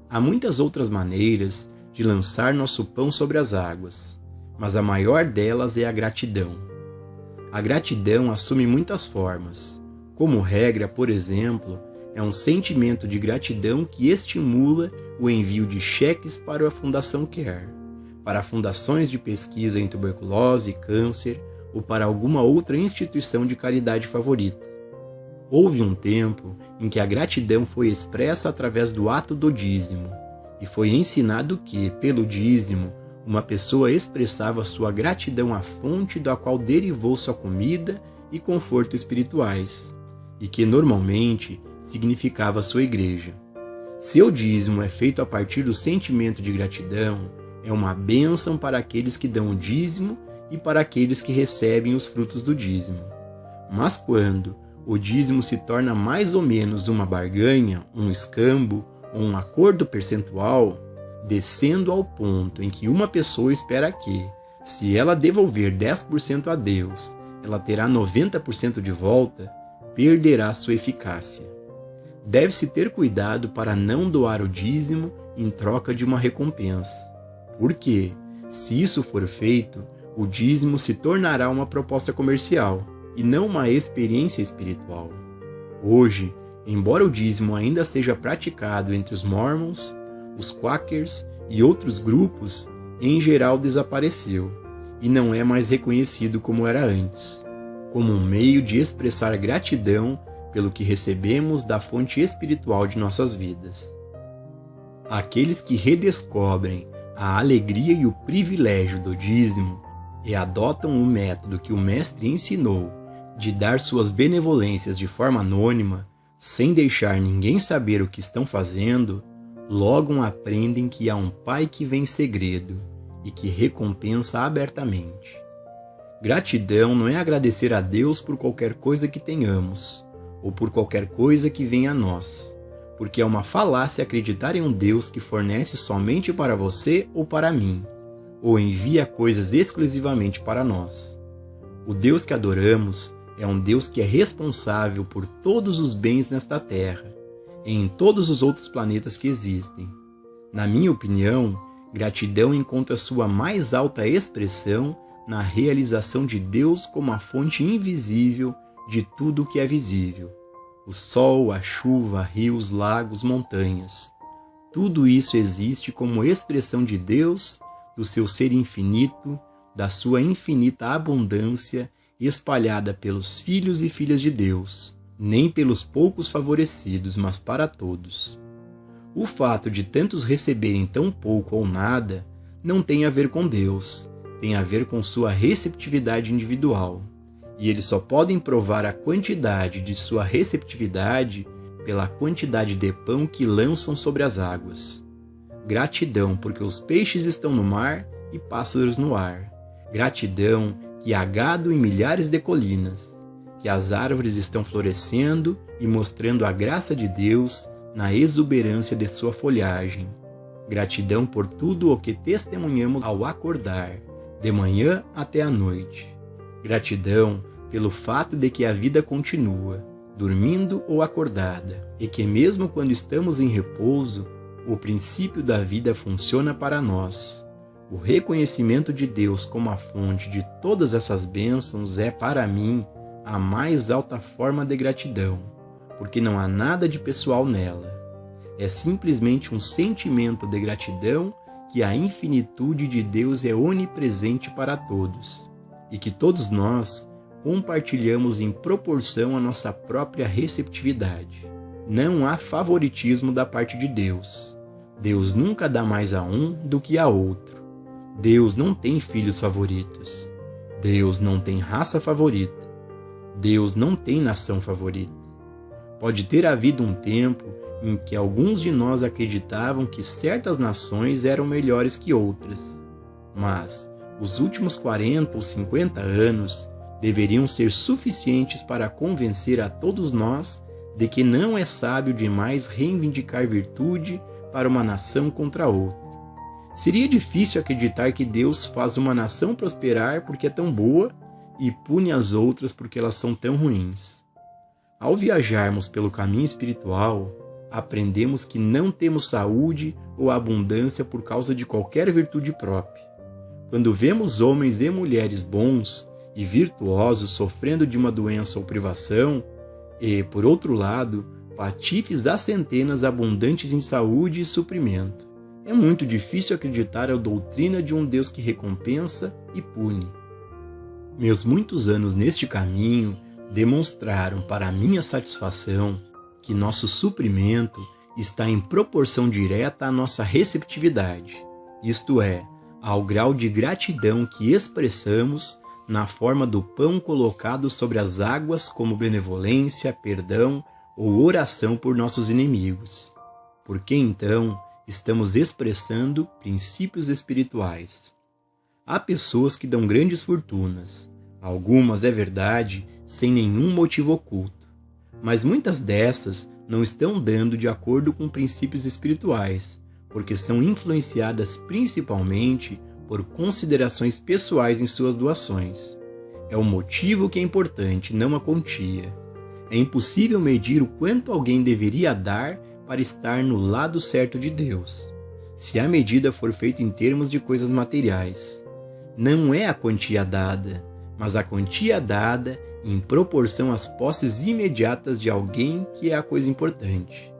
Há muitas outras maneiras de lançar nosso pão sobre as águas, mas a maior delas é a gratidão. A gratidão assume muitas formas. Como regra, por exemplo, é um sentimento de gratidão que estimula o envio de cheques para a Fundação Care, para fundações de pesquisa em tuberculose e câncer ou para alguma outra instituição de caridade favorita. Houve um tempo em que a gratidão foi expressa através do ato do dízimo, e foi ensinado que, pelo dízimo, uma pessoa expressava sua gratidão à fonte da qual derivou sua comida e conforto espirituais, e que normalmente significava sua igreja. Se o dízimo é feito a partir do sentimento de gratidão, é uma bênção para aqueles que dão o dízimo e para aqueles que recebem os frutos do dízimo. Mas quando o dízimo se torna mais ou menos uma barganha, um escambo ou um acordo percentual, descendo ao ponto em que uma pessoa espera que, se ela devolver 10% a Deus, ela terá 90% de volta, perderá sua eficácia. Deve-se ter cuidado para não doar o dízimo em troca de uma recompensa, porque, se isso for feito, o dízimo se tornará uma proposta comercial e não uma experiência espiritual. Hoje, embora o dízimo ainda seja praticado entre os Mormons, os Quakers e outros grupos, em geral desapareceu e não é mais reconhecido como era antes, como um meio de expressar gratidão pelo que recebemos da fonte espiritual de nossas vidas. Aqueles que redescobrem a alegria e o privilégio do dízimo e adotam o método que o Mestre ensinou de dar suas benevolências de forma anônima, sem deixar ninguém saber o que estão fazendo, logo aprendem que há um Pai que vê em segredo e que recompensa abertamente. Gratidão não é agradecer a Deus por qualquer coisa que tenhamos, ou por qualquer coisa que venha a nós, porque é uma falácia acreditar em um Deus que fornece somente para você ou para mim, ou envia coisas exclusivamente para nós. O Deus que adoramos é um Deus que é responsável por todos os bens nesta terra e em todos os outros planetas que existem. Na minha opinião, gratidão encontra sua mais alta expressão na realização de Deus como a fonte invisível de tudo o que é visível. O sol, a chuva, rios, lagos, montanhas. Tudo isso existe como expressão de Deus, do seu ser infinito, da sua infinita abundância espalhada pelos filhos e filhas de Deus, nem pelos poucos favorecidos, mas para todos. O fato de tantos receberem tão pouco ou nada não tem a ver com Deus, tem a ver com sua receptividade individual, e eles só podem provar a quantidade de sua receptividade pela quantidade de pão que lançam sobre as águas. Gratidão porque os peixes estão no mar e pássaros no ar. Gratidão que há gado em milhares de colinas, que as árvores estão florescendo e mostrando a graça de Deus na exuberância de sua folhagem. Gratidão por tudo o que testemunhamos ao acordar, de manhã até a noite. Gratidão pelo fato de que a vida continua, dormindo ou acordada, e que mesmo quando estamos em repouso, o princípio da vida funciona para nós. O reconhecimento de Deus como a fonte de todas essas bênçãos é, para mim, a mais alta forma de gratidão, porque não há nada de pessoal nela. É simplesmente um sentimento de gratidão que a infinitude de Deus é onipresente para todos, e que todos nós compartilhamos em proporção à nossa própria receptividade. Não há favoritismo da parte de Deus. Deus nunca dá mais a um do que a outro. Deus não tem filhos favoritos. Deus não tem raça favorita. Deus não tem nação favorita. Pode ter havido um tempo em que alguns de nós acreditavam que certas nações eram melhores que outras, mas os últimos 40 ou 50 anos deveriam ser suficientes para convencer a todos nós de que não é sábio demais reivindicar virtude para uma nação contra outra. Seria difícil acreditar que Deus faz uma nação prosperar porque é tão boa e pune as outras porque elas são tão ruins. Ao viajarmos pelo caminho espiritual, aprendemos que não temos saúde ou abundância por causa de qualquer virtude própria. Quando vemos homens e mulheres bons e virtuosos sofrendo de uma doença ou privação, e, por outro lado, patifes a centenas abundantes em saúde e suprimento, é muito difícil acreditar a doutrina de um Deus que recompensa e pune. Meus muitos anos neste caminho demonstraram para minha satisfação que nosso suprimento está em proporção direta à nossa receptividade, isto é, ao grau de gratidão que expressamos na forma do pão colocado sobre as águas como benevolência, perdão ou oração por nossos inimigos. Porque então estamos expressando princípios espirituais. Há pessoas que dão grandes fortunas, algumas, é verdade, sem nenhum motivo oculto, mas muitas dessas não estão dando de acordo com princípios espirituais, porque são influenciadas principalmente por considerações pessoais em suas doações. É o motivo que é importante, não a quantia. É impossível medir o quanto alguém deveria dar para estar no lado certo de Deus, se a medida for feita em termos de coisas materiais. Não é a quantia dada, mas a quantia dada em proporção às posses imediatas de alguém que é a coisa importante.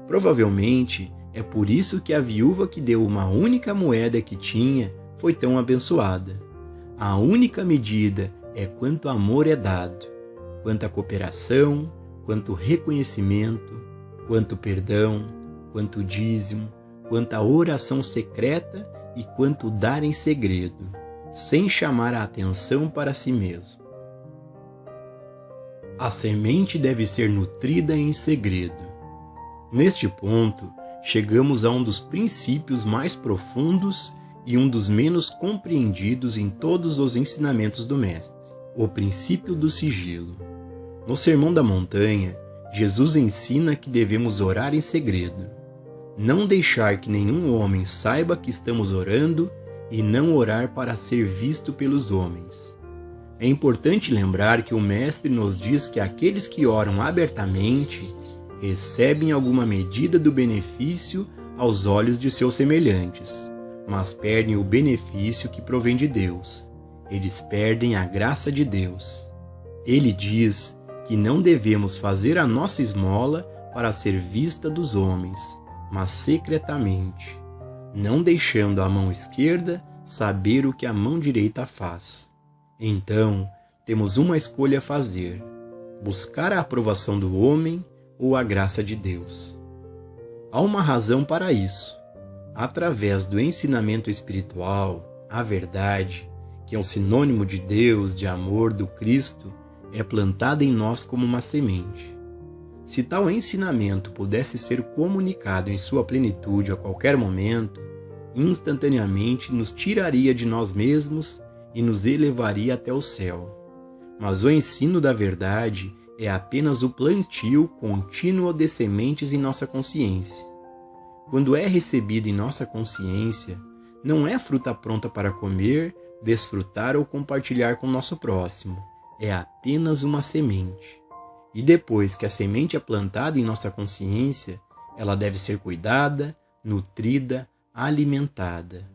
Provavelmente, é por isso que a viúva que deu uma única moeda que tinha foi tão abençoada. A única medida é quanto amor é dado, quanta cooperação, quanto reconhecimento, quanto perdão, quanto dízimo, quanta oração secreta e quanto dar em segredo, sem chamar a atenção para si mesmo. A semente deve ser nutrida em segredo. Neste ponto, chegamos a um dos princípios mais profundos e um dos menos compreendidos em todos os ensinamentos do Mestre, o princípio do sigilo. No Sermão da Montanha, Jesus ensina que devemos orar em segredo, não deixar que nenhum homem saiba que estamos orando e não orar para ser visto pelos homens. É importante lembrar que o Mestre nos diz que aqueles que oram abertamente recebem alguma medida do benefício aos olhos de seus semelhantes, mas perdem o benefício que provém de Deus. Eles perdem a graça de Deus. Ele diz que não devemos fazer a nossa esmola para ser vista dos homens, mas secretamente, não deixando a mão esquerda saber o que a mão direita faz. Então, temos uma escolha a fazer: buscar a aprovação do homem ou a graça de Deus. Há uma razão para isso. Através do ensinamento espiritual, a verdade, que é um sinônimo de Deus, de amor, do Cristo, é plantada em nós como uma semente. Se tal ensinamento pudesse ser comunicado em sua plenitude a qualquer momento, instantaneamente nos tiraria de nós mesmos e nos elevaria até o céu. Mas o ensino da verdade é apenas o plantio contínuo de sementes em nossa consciência. Quando é recebido em nossa consciência, não é fruta pronta para comer, desfrutar ou compartilhar com o nosso próximo. É apenas uma semente. E depois que a semente é plantada em nossa consciência, ela deve ser cuidada, nutrida, alimentada.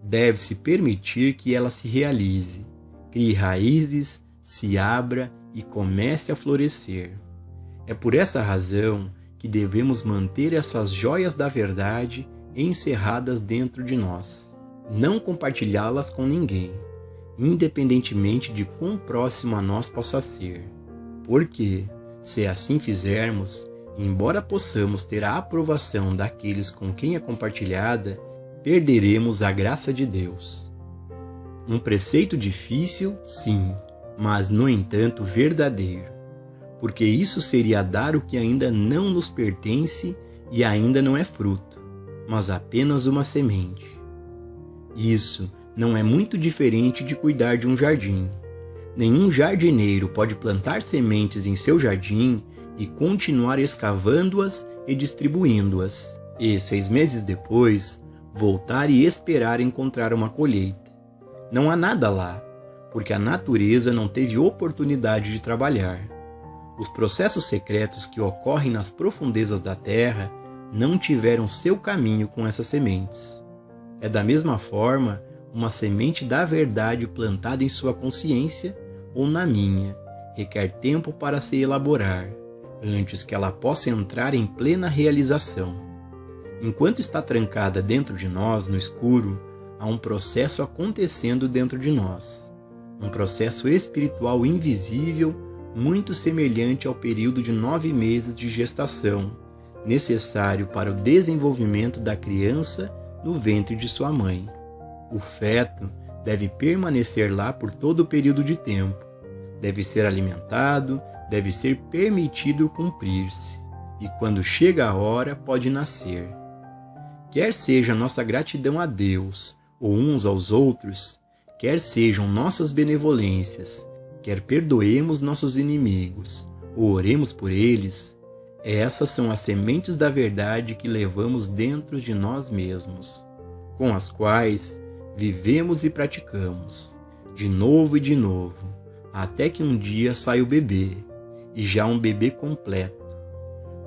Deve-se permitir que ela se realize, crie raízes, se abra e comece a florescer. É por essa razão que devemos manter essas joias da verdade encerradas dentro de nós, não compartilhá-las com ninguém, independentemente de quão próximo a nós possa ser. Porque, se assim fizermos, embora possamos ter a aprovação daqueles com quem é compartilhada, perderemos a graça de Deus. Um preceito difícil, sim, mas, no entanto, verdadeiro, porque isso seria dar o que ainda não nos pertence e ainda não é fruto, mas apenas uma semente. Isso não é muito diferente de cuidar de um jardim. Nenhum jardineiro pode plantar sementes em seu jardim e continuar escavando-as e distribuindo-as, e 6 meses depois, voltar e esperar encontrar uma colheita. Não há nada lá, porque a natureza não teve oportunidade de trabalhar. Os processos secretos que ocorrem nas profundezas da terra não tiveram seu caminho com essas sementes. É da mesma forma uma semente da verdade plantada em sua consciência ou na minha, requer tempo para se elaborar, antes que ela possa entrar em plena realização. Enquanto está trancada dentro de nós, no escuro, há um processo acontecendo dentro de nós. Um processo espiritual invisível, muito semelhante ao período de 9 meses de gestação, necessário para o desenvolvimento da criança no ventre de sua mãe. O feto deve permanecer lá por todo o período de tempo. Deve ser alimentado, deve ser permitido cumprir-se, e quando chega a hora, pode nascer. Quer seja nossa gratidão a Deus ou uns aos outros, quer sejam nossas benevolências, quer perdoemos nossos inimigos ou oremos por eles, essas são as sementes da verdade que levamos dentro de nós mesmos, com as quais vivemos e praticamos, de novo e de novo, até que um dia sai o bebê, e já um bebê completo.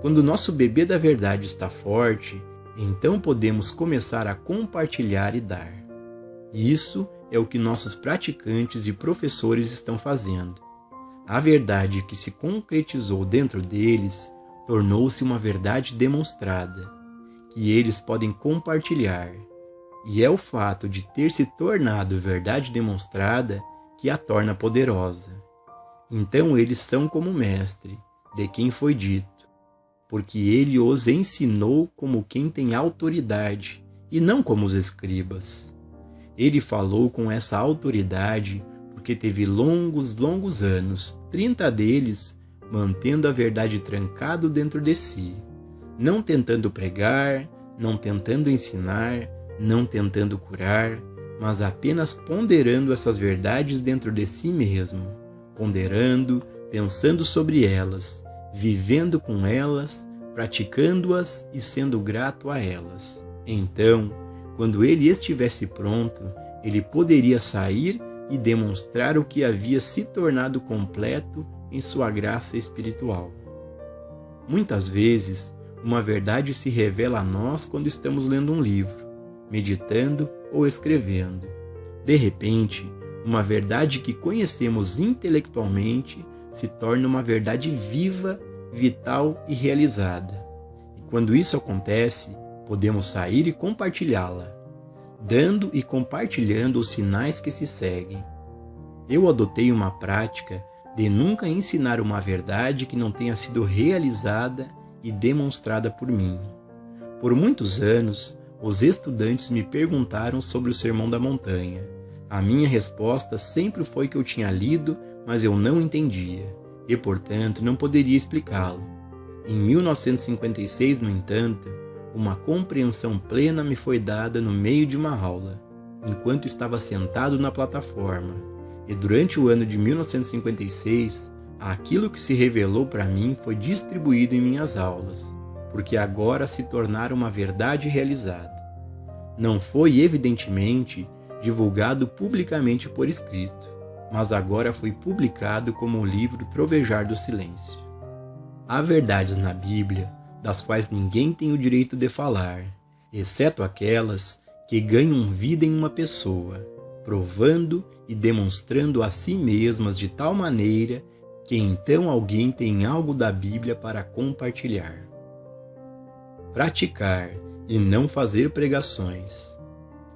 Quando o nosso bebê da verdade está forte, então podemos começar a compartilhar e dar. Isso é o que nossos praticantes e professores estão fazendo. A verdade que se concretizou dentro deles tornou-se uma verdade demonstrada, que eles podem compartilhar, e é o fato de ter se tornado verdade demonstrada que a torna poderosa. Então eles são como o mestre, de quem foi dito, porque ele os ensinou como quem tem autoridade, e não como os escribas. Ele falou com essa autoridade porque teve longos anos, 30 deles, mantendo a verdade trancado dentro de si, não tentando pregar, não tentando ensinar, não tentando curar, mas apenas ponderando essas verdades dentro de si mesmo, ponderando, pensando sobre elas, vivendo com elas, praticando-as e sendo grato a elas. Então, quando ele estivesse pronto, ele poderia sair e demonstrar o que havia se tornado completo em sua graça espiritual. Muitas vezes, uma verdade se revela a nós quando estamos lendo um livro, meditando ou escrevendo. De repente, uma verdade que conhecemos intelectualmente se torna uma verdade viva, vital e realizada. E quando isso acontece, podemos sair e compartilhá-la, dando e compartilhando os sinais que se seguem. Eu adotei uma prática de nunca ensinar uma verdade que não tenha sido realizada e demonstrada por mim. Por muitos anos, os estudantes me perguntaram sobre o Sermão da Montanha. A minha resposta sempre foi que eu tinha lido, mas eu não entendia, e portanto não poderia explicá-lo. Em 1956, no entanto, uma compreensão plena me foi dada no meio de uma aula, enquanto estava sentado na plataforma, e durante o ano de 1956, aquilo que se revelou para mim foi distribuído em minhas aulas, porque agora se tornara uma verdade realizada. Não foi, evidentemente, divulgado publicamente por escrito, mas agora foi publicado como o livro Trovejar do Silêncio. Há verdades na Bíblia das quais ninguém tem o direito de falar, exceto aquelas que ganham vida em uma pessoa, provando e demonstrando a si mesmas de tal maneira que então alguém tem algo da Bíblia para compartilhar. Praticar e não fazer pregações.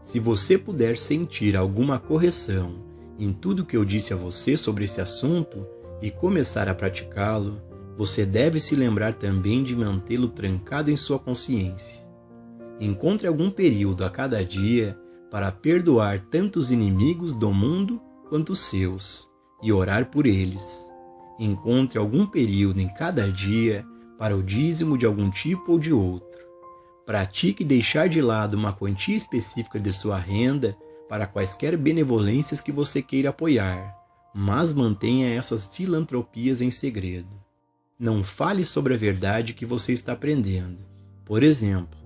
Se você puder sentir alguma correção em tudo que eu disse a você sobre esse assunto e começar a praticá-lo, você deve se lembrar também de mantê-lo trancado em sua consciência. Encontre algum período a cada dia para perdoar tanto os inimigos do mundo quanto os seus e orar por eles. Encontre algum período em cada dia para o dízimo de algum tipo ou de outro. Pratique deixar de lado uma quantia específica de sua renda para quaisquer benevolências que você queira apoiar, mas mantenha essas filantropias em segredo. Não fale sobre a verdade que você está aprendendo. Por exemplo,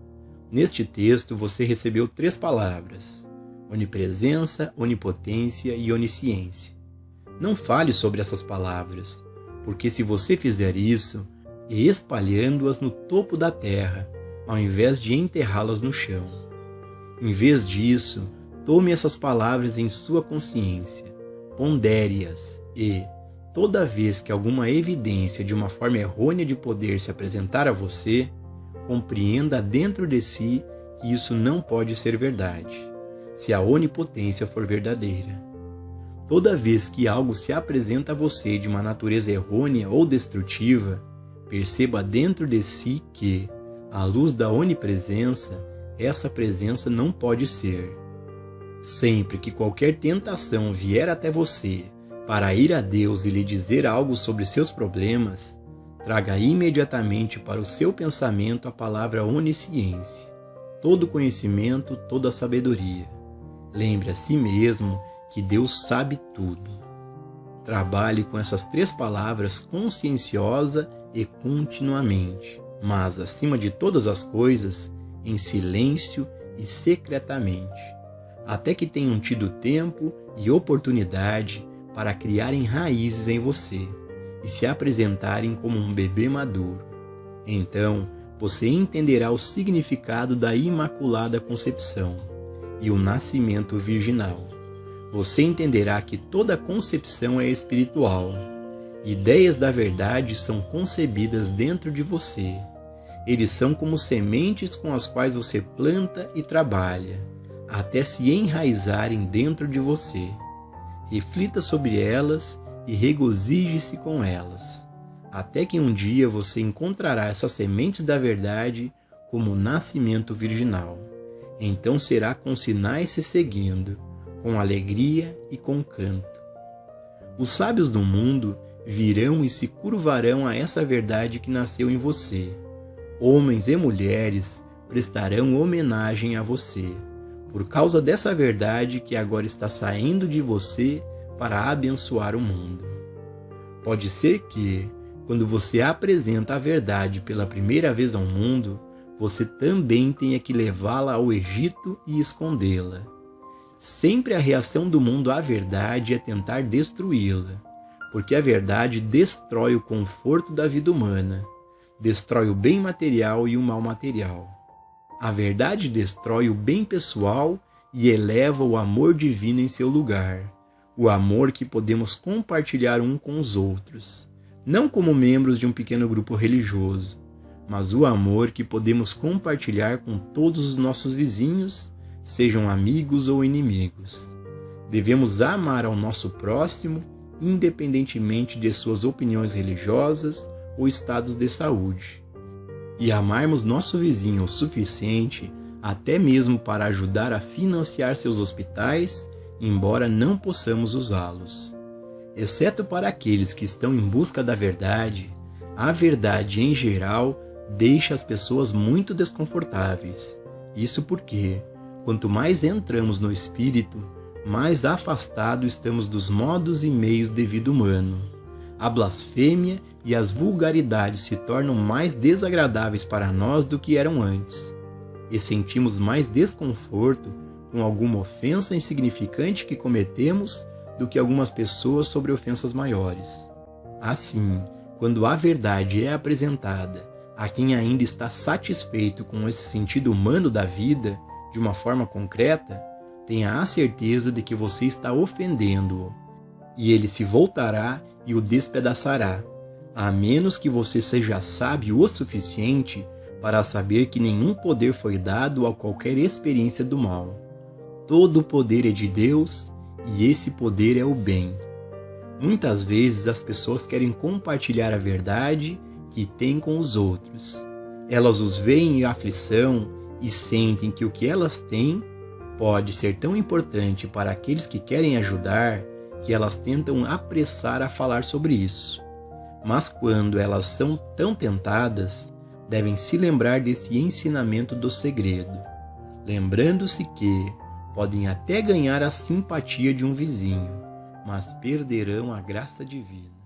neste texto você recebeu 3 palavras: onipresença, onipotência e onisciência. Não fale sobre essas palavras, porque se você fizer isso, espalhando-as no topo da terra, ao invés de enterrá-las no chão. Em vez disso, tome essas palavras em sua consciência, pondere-as e, toda vez que alguma evidência de uma forma errônea de poder se apresentar a você, compreenda dentro de si que isso não pode ser verdade, se a onipotência for verdadeira. Toda vez que algo se apresenta a você de uma natureza errônea ou destrutiva, perceba dentro de si que, à luz da onipresença, essa presença não pode ser. Sempre que qualquer tentação vier até você para ir a Deus e lhe dizer algo sobre seus problemas, traga imediatamente para o seu pensamento a palavra onisciência, todo conhecimento, toda sabedoria. Lembre a si mesmo que Deus sabe tudo. Trabalhe com essas 3 palavras conscienciosa e continuamente, mas, acima de todas as coisas, em silêncio e secretamente, até que tenham tido tempo e oportunidade para criarem raízes em você e se apresentarem como um bebê maduro. Então, você entenderá o significado da Imaculada Concepção e o nascimento virginal. Você entenderá que toda concepção é espiritual. Ideias da verdade são concebidas dentro de você. Eles são como sementes com as quais você planta e trabalha, até se enraizarem dentro de você. Reflita sobre elas e regozije-se com elas, até que um dia você encontrará essas sementes da verdade como o nascimento virginal. Então será com sinais se seguindo, com alegria e com canto. Os sábios do mundo virão e se curvarão a essa verdade que nasceu em você. Homens e mulheres prestarão homenagem a você, por causa dessa verdade que agora está saindo de você para abençoar o mundo. Pode ser que, quando você apresenta a verdade pela primeira vez ao mundo, você também tenha que levá-la ao Egito e escondê-la. Sempre a reação do mundo à verdade é tentar destruí-la, porque a verdade destrói o conforto da vida humana, destrói o bem material e o mal material. A verdade destrói o bem pessoal e eleva o amor divino em seu lugar, o amor que podemos compartilhar um com os outros, não como membros de um pequeno grupo religioso, mas o amor que podemos compartilhar com todos os nossos vizinhos, sejam amigos ou inimigos. Devemos amar ao nosso próximo, independentemente de suas opiniões religiosas ou estados de saúde. E amarmos nosso vizinho o suficiente até mesmo para ajudar a financiar seus hospitais, embora não possamos usá-los. Exceto para aqueles que estão em busca da verdade, a verdade em geral deixa as pessoas muito desconfortáveis. Isso porque, quanto mais entramos no espírito, mais afastado estamos dos modos e meios de vida humano. A blasfêmia e as vulgaridades se tornam mais desagradáveis para nós do que eram antes, e sentimos mais desconforto com alguma ofensa insignificante que cometemos do que algumas pessoas sobre ofensas maiores. Assim, quando a verdade é apresentada a quem ainda está satisfeito com esse sentido humano da vida, de uma forma concreta, tenha a certeza de que você está ofendendo-o, e ele se voltará e o despedaçará, a menos que você seja sábio o suficiente para saber que nenhum poder foi dado a qualquer experiência do mal. Todo o poder é de Deus, e esse poder é o bem. Muitas vezes as pessoas querem compartilhar a verdade que têm com os outros. Elas os veem em aflição e sentem que o que elas têm pode ser tão importante para aqueles que querem ajudar que elas tentam apressar a falar sobre isso. Mas quando elas são tão tentadas, devem se lembrar desse ensinamento do segredo, lembrando-se que podem até ganhar a simpatia de um vizinho, mas perderão a graça divina.